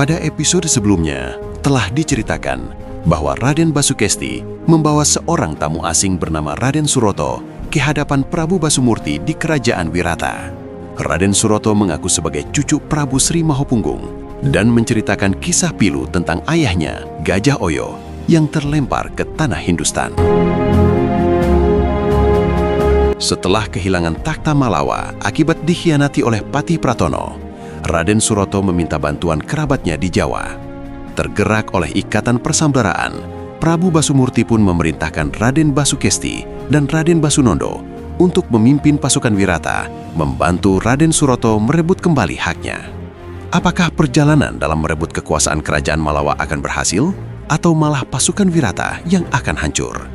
Pada episode sebelumnya, telah diceritakan bahwa Raden Basukesti membawa seorang tamu asing bernama Raden Suroto ke hadapan Prabu Basumurti di Kerajaan Wirata. Raden Suroto mengaku sebagai cucu Prabu Sri Mahopunggung dan menceritakan kisah pilu tentang ayahnya, Gajah Oyo, yang terlempar ke tanah Hindustan. Setelah kehilangan takhta Malawa akibat dikhianati oleh Patih Pratono, Raden Suroto meminta bantuan kerabatnya di Jawa. Tergerak oleh ikatan persaudaraan, Prabu Basumurti pun memerintahkan Raden Basukesti dan Raden Basunondo untuk memimpin pasukan Wirata, membantu Raden Suroto merebut kembali haknya. Apakah perjalanan dalam merebut kekuasaan kerajaan Malawa akan berhasil, atau malah pasukan Wirata yang akan hancur?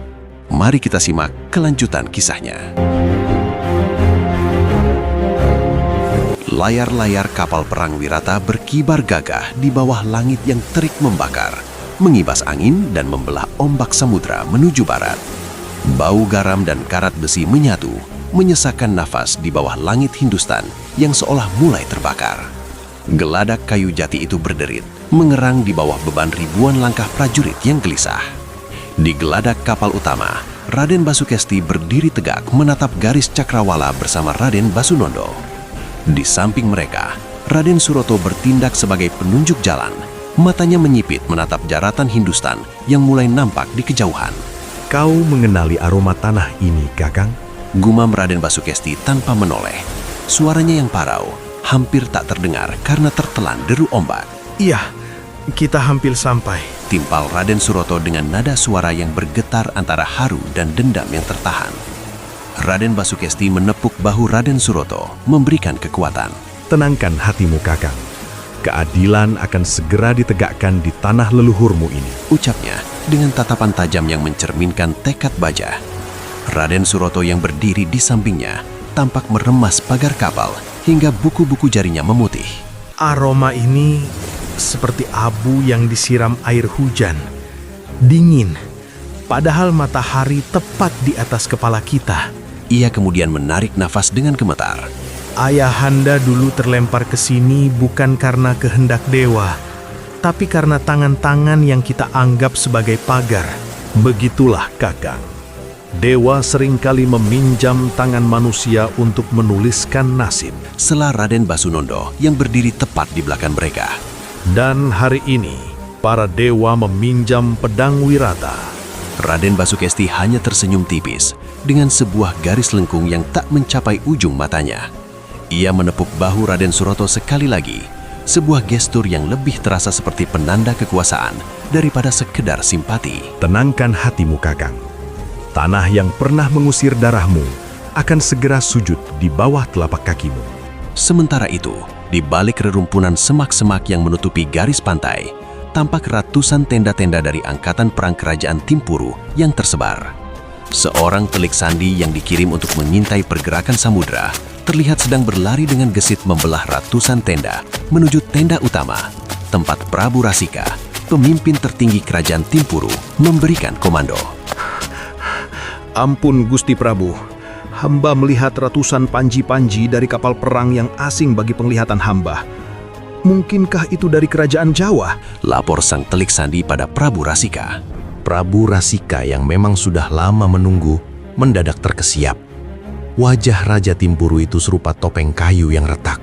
Mari kita simak kelanjutan kisahnya. Layar-layar kapal perang Wirata berkibar gagah di bawah langit yang terik membakar, mengibas angin dan membelah ombak samudra menuju barat. Bau garam dan karat besi menyatu, menyesakkan nafas di bawah langit Hindustan yang seolah mulai terbakar. Geladak kayu jati itu berderit, mengerang di bawah beban ribuan langkah prajurit yang gelisah. Di geladak kapal utama, Raden Basukesti berdiri tegak menatap garis cakrawala bersama Raden Basunondo. Di samping mereka, Raden Suroto bertindak sebagai penunjuk jalan. Matanya menyipit menatap daratan Hindustan yang mulai nampak di kejauhan. Kau mengenali aroma tanah ini, Kakang? Gumam Raden Basukesti tanpa menoleh. Suaranya yang parau, hampir tak terdengar karena tertelan deru ombak. Iya, kita hampir sampai. Timpal Raden Suroto dengan nada suara yang bergetar antara haru dan dendam yang tertahan. Raden Basukesti menepuk bahu Raden Suroto, memberikan kekuatan. Tenangkan hatimu, Kakang. Keadilan akan segera ditegakkan di tanah leluhurmu ini, ucapnya dengan tatapan tajam yang mencerminkan tekad baja. Raden Suroto yang berdiri di sampingnya tampak meremas pagar kapal hingga buku-buku jarinya memutih. Aroma ini seperti abu yang disiram air hujan. Dingin, padahal matahari tepat di atas kepala kita. Ia kemudian menarik nafas dengan gemetar. Ayahanda dulu terlempar ke sini bukan karena kehendak dewa, tapi karena tangan-tangan yang kita anggap sebagai pagar. Begitulah, Kakang. Dewa seringkali meminjam tangan manusia untuk menuliskan nasib. Sela Raden Basunondo yang berdiri tepat di belakang mereka. Dan hari ini, para dewa meminjam pedang Wirata. Raden Basukesti hanya tersenyum tipis dengan sebuah garis lengkung yang tak mencapai ujung matanya. Ia menepuk bahu Raden Suroto sekali lagi, sebuah gestur yang lebih terasa seperti penanda kekuasaan daripada sekedar simpati. Tenangkan hatimu, Kakang. Tanah yang pernah mengusir darahmu akan segera sujud di bawah telapak kakimu. Sementara itu, di balik rerumpunan semak-semak yang menutupi garis pantai, tampak ratusan tenda-tenda dari angkatan perang kerajaan Timpuru yang tersebar. Seorang telik sandi yang dikirim untuk mengintai pergerakan samudra terlihat sedang berlari dengan gesit membelah ratusan tenda menuju tenda utama, tempat Prabu Rasika, pemimpin tertinggi kerajaan Timpuru, memberikan komando. Ampun Gusti Prabu, hamba melihat ratusan panji-panji dari kapal perang yang asing bagi penglihatan hamba. Mungkinkah itu dari kerajaan Jawa? Lapor sang telik sandi pada Prabu Rasika. Prabu Rasika yang memang sudah lama menunggu, mendadak terkesiap. Wajah Raja Timpuru itu serupa topeng kayu yang retak.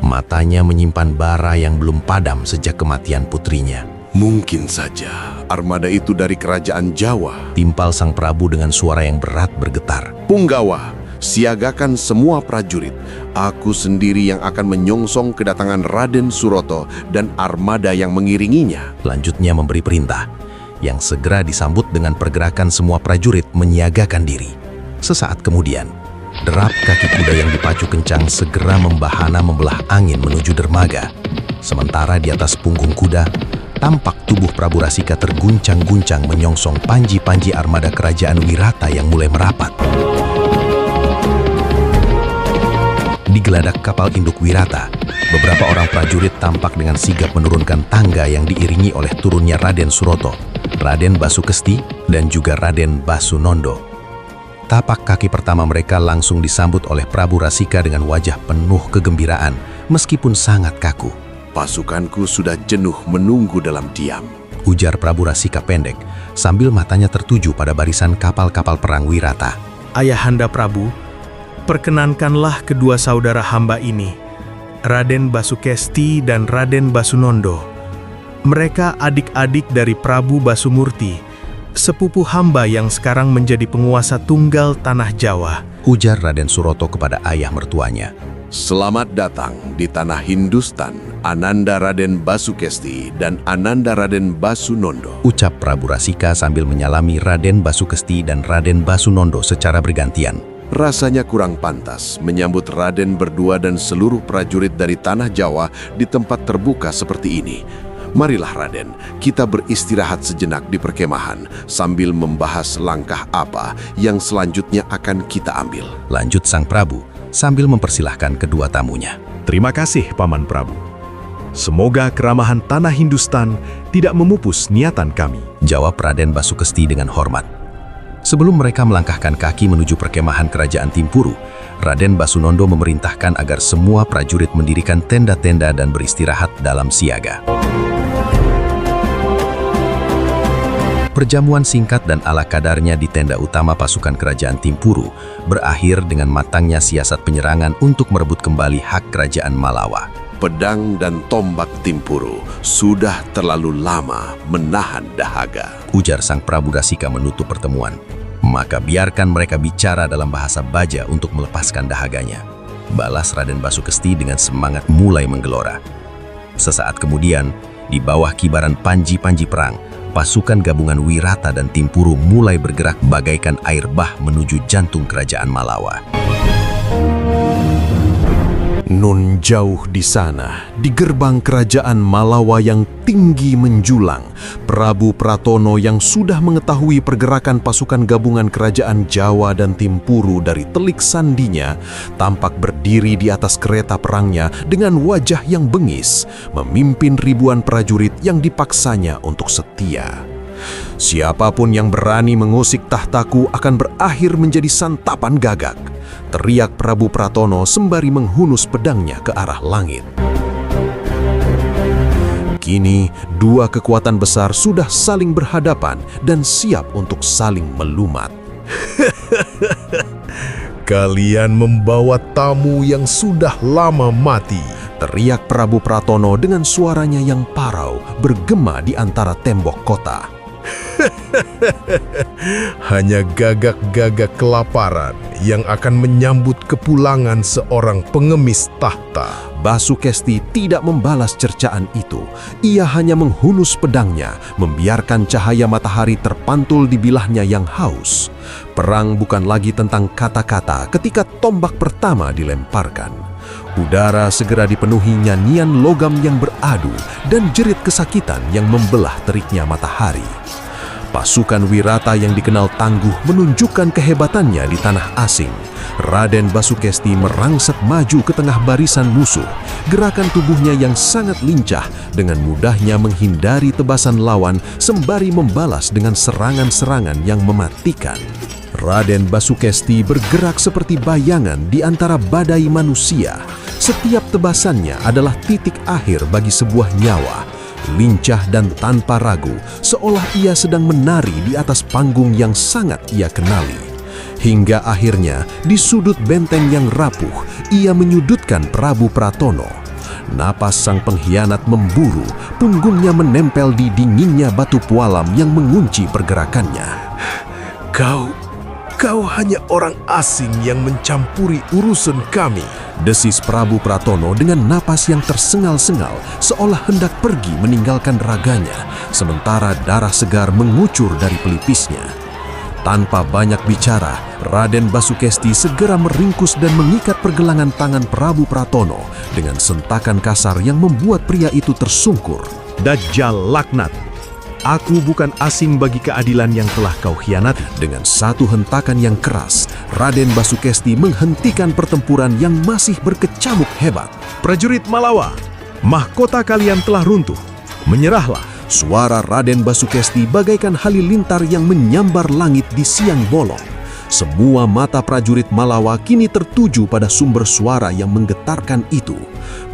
Matanya menyimpan bara yang belum padam sejak kematian putrinya. Mungkin saja armada itu dari kerajaan Jawa. Timpal sang Prabu dengan suara yang berat bergetar. Punggawa, siagakan semua prajurit. Aku sendiri yang akan menyongsong kedatangan Raden Suroto dan armada yang mengiringinya. Lanjutnya memberi perintah, yang segera disambut dengan pergerakan semua prajurit menyiagakan diri. Sesaat kemudian, derap kaki kuda yang dipacu kencang segera membahana membelah angin menuju dermaga. Sementara di atas punggung kuda, tampak tubuh Prabu Rasika terguncang-guncang menyongsong panji-panji armada kerajaan Wirata yang mulai merapat. Di geladak kapal induk Wirata, beberapa orang prajurit tampak dengan sigap menurunkan tangga yang diiringi oleh turunnya Raden Suroto, Raden Basukesti, dan juga Raden Basunondo. Tapak kaki pertama mereka langsung disambut oleh Prabu Rasika dengan wajah penuh kegembiraan, meskipun sangat kaku. Pasukanku sudah jenuh menunggu dalam diam. Ujar Prabu Rasika pendek, sambil matanya tertuju pada barisan kapal-kapal perang Wirata. Ayahanda Prabu, perkenankanlah kedua saudara hamba ini, Raden Basukesti dan Raden Basunondo. Mereka adik-adik dari Prabu Basumurti, sepupu hamba yang sekarang menjadi penguasa tunggal tanah Jawa. Ujar Raden Suroto kepada ayah mertuanya. Selamat datang di tanah Hindustan, Ananda Raden Basukesti dan Ananda Raden Basunondo. Ucap Prabu Rasika sambil menyalami Raden Basukesti dan Raden Basunondo secara bergantian. Rasanya kurang pantas menyambut Raden berdua dan seluruh prajurit dari tanah Jawa di tempat terbuka seperti ini. Marilah Raden, kita beristirahat sejenak di perkemahan sambil membahas langkah apa yang selanjutnya akan kita ambil. Lanjut Sang Prabu sambil mempersilahkan kedua tamunya. Terima kasih, Paman Prabu. Semoga keramahan tanah Hindustan tidak memupus niatan kami. Jawab Raden Basukesti dengan hormat. Sebelum mereka melangkahkan kaki menuju perkemahan kerajaan Timpuru, Raden Basunondo memerintahkan agar semua prajurit mendirikan tenda-tenda dan beristirahat dalam siaga. Perjamuan singkat dan ala kadarnya di tenda utama pasukan kerajaan Timpuru berakhir dengan matangnya siasat penyerangan untuk merebut kembali hak kerajaan Malawa. Pedang dan tombak Timpuru sudah terlalu lama menahan dahaga. Ujar Sang Prabu Rasika menutup pertemuan. Maka biarkan mereka bicara dalam bahasa baja untuk melepaskan dahaganya. Balas Raden Basukesti dengan semangat mulai menggelora. Sesaat kemudian, di bawah kibaran panji-panji perang, pasukan gabungan Wirata dan Timpuru mulai bergerak bagaikan air bah menuju jantung kerajaan Malawa. Nun jauh di sana, di gerbang kerajaan Malawa yang tinggi menjulang, Prabu Pratono yang sudah mengetahui pergerakan pasukan gabungan kerajaan Jawa dan Timpuru dari telik sandinya, tampak berdiri di atas kereta perangnya dengan wajah yang bengis, memimpin ribuan prajurit yang dipaksanya untuk setia. Siapapun yang berani mengusik tahtaku akan berakhir menjadi santapan gagak, teriak Prabu Pratono sembari menghunus pedangnya ke arah langit. Kini, dua kekuatan besar sudah saling berhadapan dan siap untuk saling melumat. Kalian membawa tamu yang sudah lama mati, teriak Prabu Pratono dengan suaranya yang parau bergema di antara tembok kota. hanya gagak-gagak kelaparan yang akan menyambut kepulangan seorang pengemis tahta. Basukesti tidak membalas cercaan itu. Ia hanya menghunus pedangnya, membiarkan cahaya matahari terpantul di bilahnya yang haus. Perang bukan lagi tentang kata-kata ketika tombak pertama dilemparkan. Udara segera dipenuhi nyanyian logam yang beradu dan jerit kesakitan yang membelah teriknya matahari. Pasukan Wirata yang dikenal tangguh menunjukkan kehebatannya di tanah asing. Raden Basukesti merangsek maju ke tengah barisan musuh. Gerakan tubuhnya yang sangat lincah dengan mudahnya menghindari tebasan lawan sembari membalas dengan serangan-serangan yang mematikan. Raden Basukesti bergerak seperti bayangan di antara badai manusia. Setiap tebasannya adalah titik akhir bagi sebuah nyawa. Lincah dan tanpa ragu, seolah ia sedang menari di atas panggung yang sangat ia kenali. Hingga akhirnya, di sudut benteng yang rapuh, ia menyudutkan Prabu Pratono. Napas sang pengkhianat memburu, punggungnya menempel di dinginnya batu pualam yang mengunci pergerakannya. Kau hanya orang asing yang mencampuri urusan kami, desis Prabu Pratono dengan napas yang tersengal-sengal, seolah hendak pergi meninggalkan raganya, sementara darah segar mengucur dari pelipisnya. Tanpa banyak bicara, Raden Basukesti segera meringkus dan mengikat pergelangan tangan Prabu Pratono dengan sentakan kasar yang membuat pria itu tersungkur. Dajjal laknat! Aku bukan asing bagi keadilan yang telah kau khianati. Dengan satu hentakan yang keras, Raden Basukesti menghentikan pertempuran yang masih berkecamuk hebat. Prajurit Malawa, mahkota kalian telah runtuh. Menyerahlah. Suara Raden Basukesti bagaikan halilintar yang menyambar langit di siang bolong. Semua mata prajurit Malawa kini tertuju pada sumber suara yang menggetarkan itu.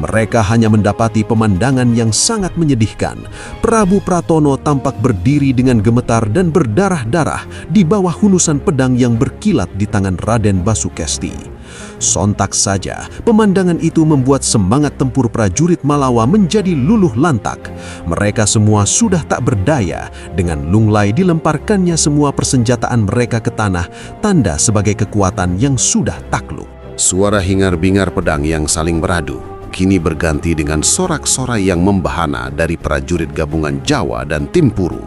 Mereka hanya mendapati pemandangan yang sangat menyedihkan. Prabu Pratono tampak berdiri dengan gemetar dan berdarah-darah di bawah hunusan pedang yang berkilat di tangan Raden Basukesti. Sontak saja, pemandangan itu membuat semangat tempur prajurit Malawa menjadi luluh lantak. Mereka semua sudah tak berdaya. Dengan lunglai dilemparkannya semua persenjataan mereka ke tanah, tanda sebagai kekuatan yang sudah takluk. Suara hingar-bingar pedang yang saling beradu kini berganti dengan sorak-sorai yang membahana dari prajurit gabungan Jawa dan Timpuru.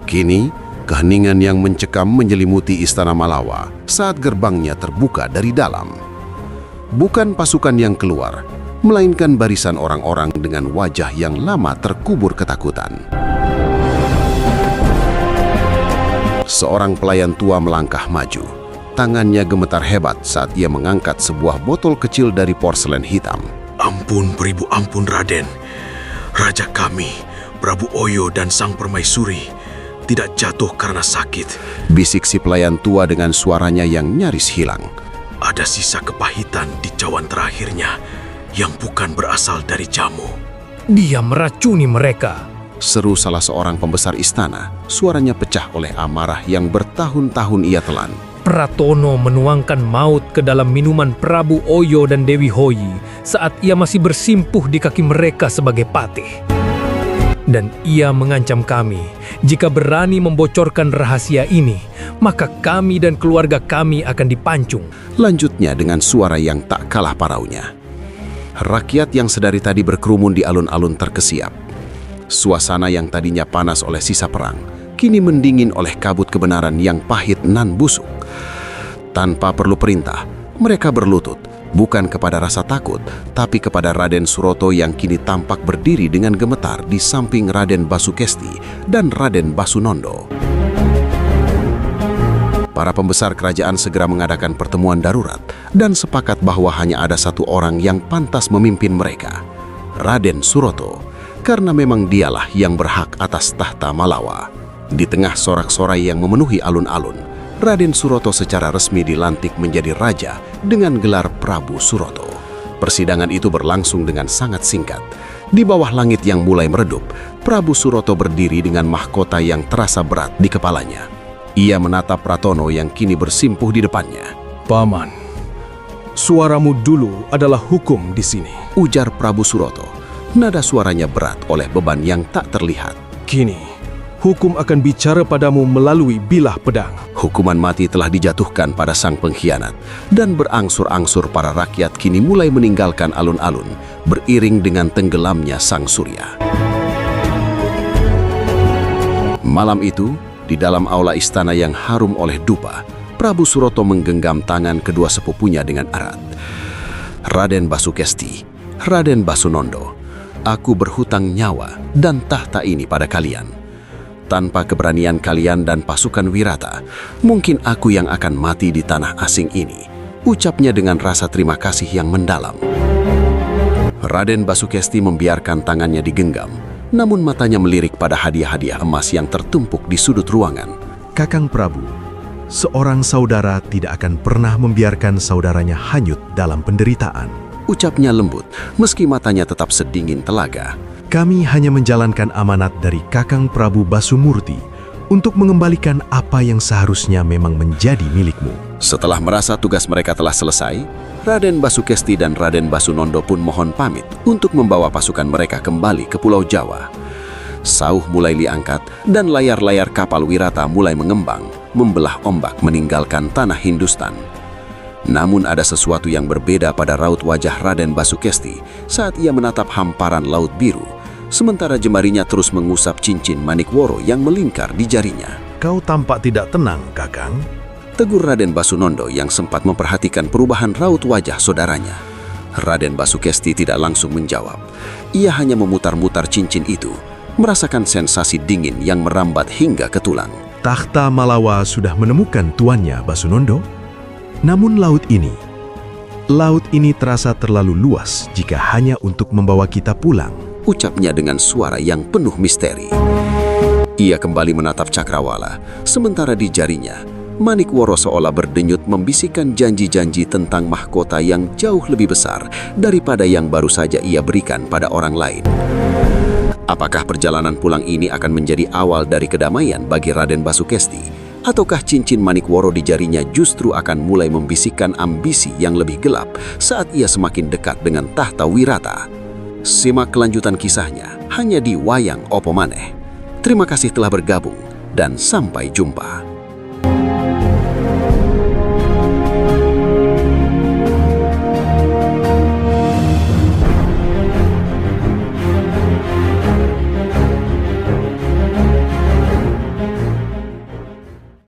Kini, keheningan yang mencekam menyelimuti istana Malawa saat gerbangnya terbuka dari dalam. Bukan pasukan yang keluar, melainkan barisan orang-orang dengan wajah yang lama terkubur ketakutan. Seorang pelayan tua melangkah maju. Tangannya gemetar hebat saat ia mengangkat sebuah botol kecil dari porselen hitam. Ampun, beribu ampun Raden. Raja kami, Prabu Oyo dan Sang Permaisuri tidak jatuh karena sakit. Bisik si pelayan tua dengan suaranya yang nyaris hilang. Ada sisa kepahitan di cawan terakhirnya yang bukan berasal dari jamu. Dia meracuni mereka. Seru salah seorang pembesar istana. Suaranya pecah oleh amarah yang bertahun-tahun ia telan. Pratono menuangkan maut ke dalam minuman Prabu Oyo dan Dewi Hoyi saat ia masih bersimpuh di kaki mereka sebagai patih. Dan ia mengancam kami, jika berani membocorkan rahasia ini, maka kami dan keluarga kami akan dipancung. Lanjutnya dengan suara yang tak kalah paraunya. Rakyat yang sedari tadi berkerumun di alun-alun terkesiap. Suasana yang tadinya panas oleh sisa perang, kini mendingin oleh kabut kebenaran yang pahit nan busuk. Tanpa perlu perintah, mereka berlutut, bukan kepada rasa takut, tapi kepada Raden Suroto yang kini tampak berdiri dengan gemetar di samping Raden Basukesti dan Raden Basunondo. Para pembesar kerajaan segera mengadakan pertemuan darurat dan sepakat bahwa hanya ada satu orang yang pantas memimpin mereka, Raden Suroto, karena memang dialah yang berhak atas tahta Malawa. Di tengah sorak-sorai yang memenuhi alun-alun, Raden Suroto secara resmi dilantik menjadi raja dengan gelar Prabu Suroto. Persidangan itu berlangsung dengan sangat singkat. Di bawah langit yang mulai meredup, Prabu Suroto berdiri dengan mahkota yang terasa berat di kepalanya. Ia menatap Pratono yang kini bersimpuh di depannya. Paman, suaramu dulu adalah hukum di sini. Ujar Prabu Suroto. Nada suaranya berat oleh beban yang tak terlihat. Kini, hukum akan bicara padamu melalui bilah pedang. Hukuman mati telah dijatuhkan pada sang pengkhianat, dan berangsur-angsur para rakyat kini mulai meninggalkan alun-alun, beriring dengan tenggelamnya sang surya. Malam itu, di dalam aula istana yang harum oleh dupa, Prabu Suroto menggenggam tangan kedua sepupunya dengan erat. Raden Basukesti, Raden Basunondo, aku berhutang nyawa dan tahta ini pada kalian. Tanpa keberanian kalian dan pasukan Wirata, mungkin aku yang akan mati di tanah asing ini, ucapnya dengan rasa terima kasih yang mendalam. Raden Basukesti membiarkan tangannya digenggam, namun matanya melirik pada hadiah-hadiah emas yang tertumpuk di sudut ruangan. Kakang Prabu, seorang saudara tidak akan pernah membiarkan saudaranya hanyut dalam penderitaan. Ucapnya lembut, meski matanya tetap sedingin telaga. Kami hanya menjalankan amanat dari Kakang Prabu Basumurti untuk mengembalikan apa yang seharusnya memang menjadi milikmu. Setelah merasa tugas mereka telah selesai, Raden Basukesti dan Raden Basunondo pun mohon pamit untuk membawa pasukan mereka kembali ke Pulau Jawa. Sauh mulai diangkat dan layar-layar kapal Wirata mulai mengembang, membelah ombak meninggalkan tanah Hindustan. Namun ada sesuatu yang berbeda pada raut wajah Raden Basukesti saat ia menatap hamparan laut biru, sementara jemarinya terus mengusap cincin Manikworo yang melingkar di jarinya. Kau tampak tidak tenang, Kakang. Tegur Raden Basunondo yang sempat memperhatikan perubahan raut wajah saudaranya. Raden Basukesti tidak langsung menjawab. Ia hanya memutar-mutar cincin itu, merasakan sensasi dingin yang merambat hingga ke tulang. Tahta Malawa sudah menemukan tuannya, Basunondo. Namun laut ini terasa terlalu luas jika hanya untuk membawa kita pulang. Ucapnya dengan suara yang penuh misteri. Ia kembali menatap Cakrawala, sementara di jarinya, Manikworo seolah berdenyut membisikkan janji-janji tentang mahkota yang jauh lebih besar daripada yang baru saja ia berikan pada orang lain. Apakah perjalanan pulang ini akan menjadi awal dari kedamaian bagi Raden Basukesti? Ataukah cincin Manikworo di jarinya justru akan mulai membisikkan ambisi yang lebih gelap saat ia semakin dekat dengan tahta Wirata? Simak kelanjutan kisahnya hanya di Wayang Opo Maneh. Terima kasih telah bergabung dan sampai jumpa.